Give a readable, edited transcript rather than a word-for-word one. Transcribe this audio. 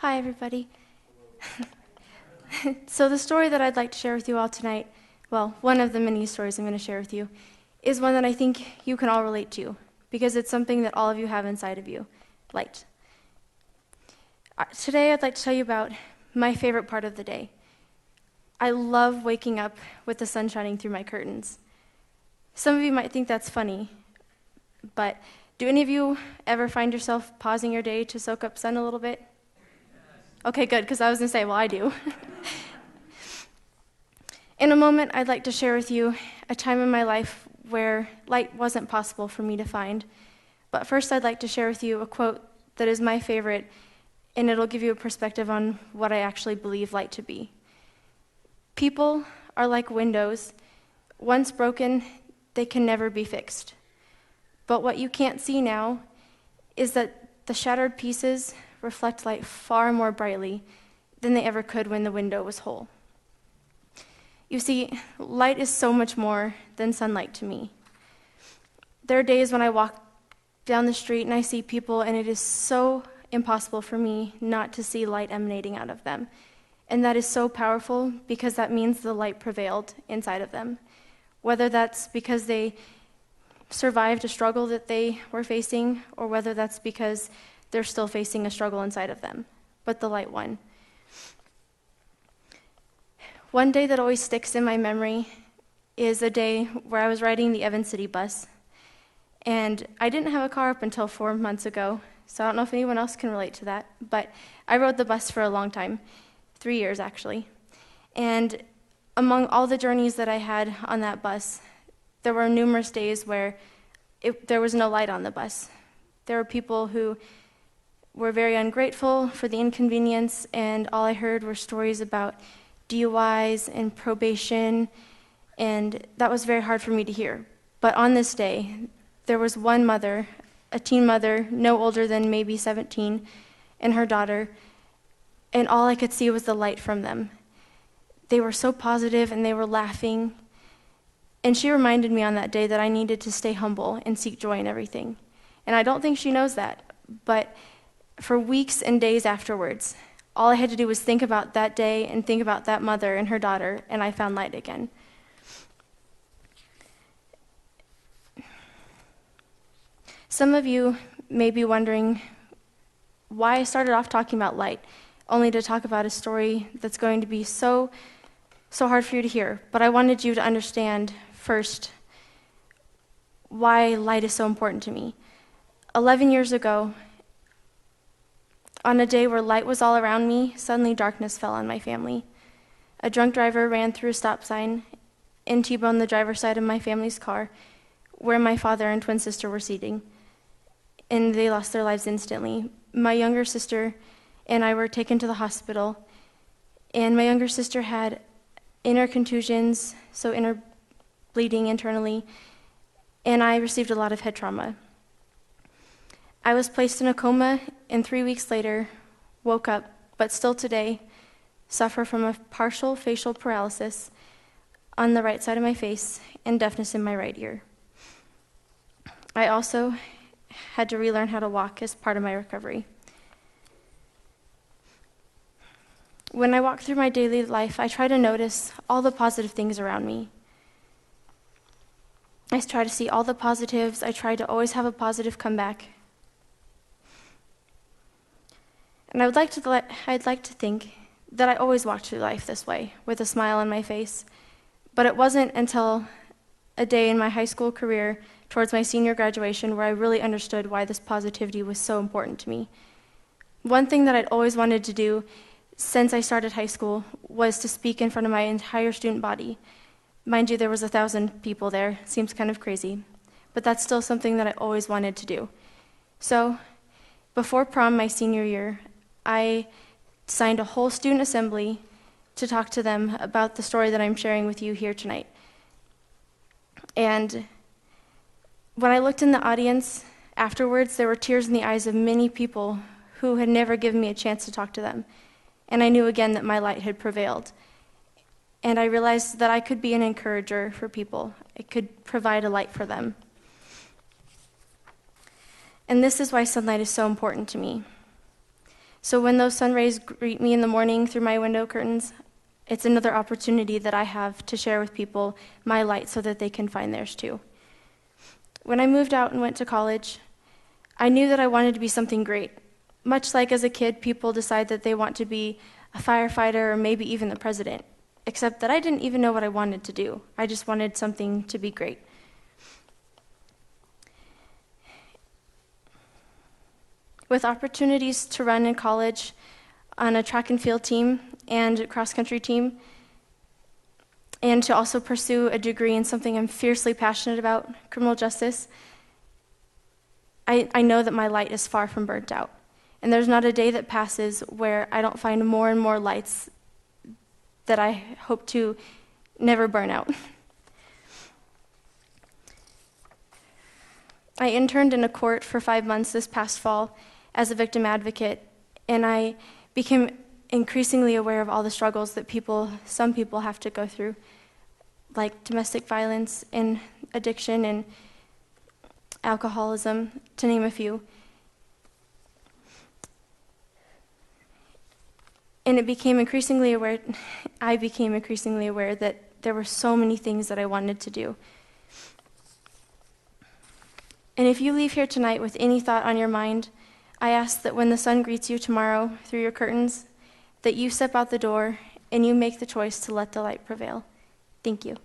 Hi, everybody. So the story that I'd like to share with you all tonight, well, one of the many stories I'm going to share with you, is one that I think you can all relate to, because it's something that all of you have inside of you, light. Today I'd like to tell you about my favorite part of the day. I love waking up with the sun shining through my curtains. Some of you might think that's funny, but do any of you ever find yourself pausing your day to soak up sun a little bit? Okay, good, because I was going to say, well, I do. In a moment, I'd like to share with you a time in my life where light wasn't possible for me to find. But first, I'd like to share with you a quote that is my favorite, and it'll give you a perspective on what I actually believe light to be. People are like windows. Once broken, they can never be fixed. But what you can't see now is that the shattered pieces reflect light far more brightly than they ever could when the window was whole. You see, light is so much more than sunlight to me. There are days when I walk down the street and I see people, and it is so impossible for me not to see light emanating out of them. And that is so powerful because that means the light prevailed inside of them. Whether that's because they survived a struggle that they were facing, or whether that's because they're still facing a struggle inside of them, but the light won. One day that always sticks in my memory is a day where I was riding the Evans City bus, and I didn't have a car up until 4 months ago, so I don't know if anyone else can relate to that, but I rode the bus for a long time, 3 years actually. And among all the journeys that I had on that bus, there were numerous days where there was no light on the bus. There were people who were very ungrateful for the inconvenience, and all I heard were stories about DUIs and probation, and that was very hard for me to hear. But on this day, there was one mother, a teen mother, no older than maybe 17, and her daughter, and all I could see was the light from them. They were so positive, and they were laughing, and she reminded me on that day that I needed to stay humble and seek joy in everything. And I don't think she knows that, but for weeks and days afterwards, all I had to do was think about that day and think about that mother and her daughter, and I found light again. Some of you may be wondering why I started off talking about light, only to talk about a story that's going to be so hard for you to hear. But I wanted you to understand first why light is so important to me. 11 years ago, on a day where light was all around me, suddenly darkness fell on my family. A drunk driver ran through a stop sign and T-boned the driver's side of my family's car, where my father and twin sister were seating, and they lost their lives instantly. My younger sister and I were taken to the hospital, and my younger sister had inner contusions, so inner bleeding internally, and I received a lot of head trauma. I was placed in a coma, and 3 weeks later, woke up, but still today, suffer from a partial facial paralysis on the right side of my face and deafness in my right ear. I also had to relearn how to walk as part of my recovery. When I walk through my daily life, I try to notice all the positive things around me. I try to see all the positives. I try to always have a positive comeback. And I'd like to think that I always walked through life this way, with a smile on my face. But it wasn't until a day in my high school career, towards my senior graduation, where I really understood why this positivity was so important to me. One thing that I'd always wanted to do since I started high school was to speak in front of my entire student body. Mind you, there was 1,000 people there. Seems kind of crazy. But that's still something that I always wanted to do. So, before prom my senior year, I signed a whole student assembly to talk to them about the story that I'm sharing with you here tonight. And when I looked in the audience afterwards, there were tears in the eyes of many people who had never given me a chance to talk to them. And I knew again that my light had prevailed. And I realized that I could be an encourager for people. I could provide a light for them. And this is why sunlight is so important to me. So when those sun rays greet me in the morning through my window curtains, it's another opportunity that I have to share with people my light so that they can find theirs too. When I moved out and went to college, I knew that I wanted to be something great. Much like as a kid, people decide that they want to be a firefighter or maybe even the president, except that I didn't even know what I wanted to do. I just wanted something to be great. With opportunities to run in college on a track and field team and a cross-country team, and to also pursue a degree in something I'm fiercely passionate about, criminal justice, I know that my light is far from burnt out. And there's not a day that passes where I don't find more and more lights that I hope to never burn out. I interned in a court for 5 months this past fall as a victim advocate, and I became increasingly aware of all the struggles that some people have to go through, like domestic violence and addiction and alcoholism, to name a few. And I became increasingly aware that there were so many things that I wanted to do. And if you leave here tonight with any thought on your mind, I ask that when the sun greets you tomorrow through your curtains, that you step out the door and you make the choice to let the light prevail. Thank you.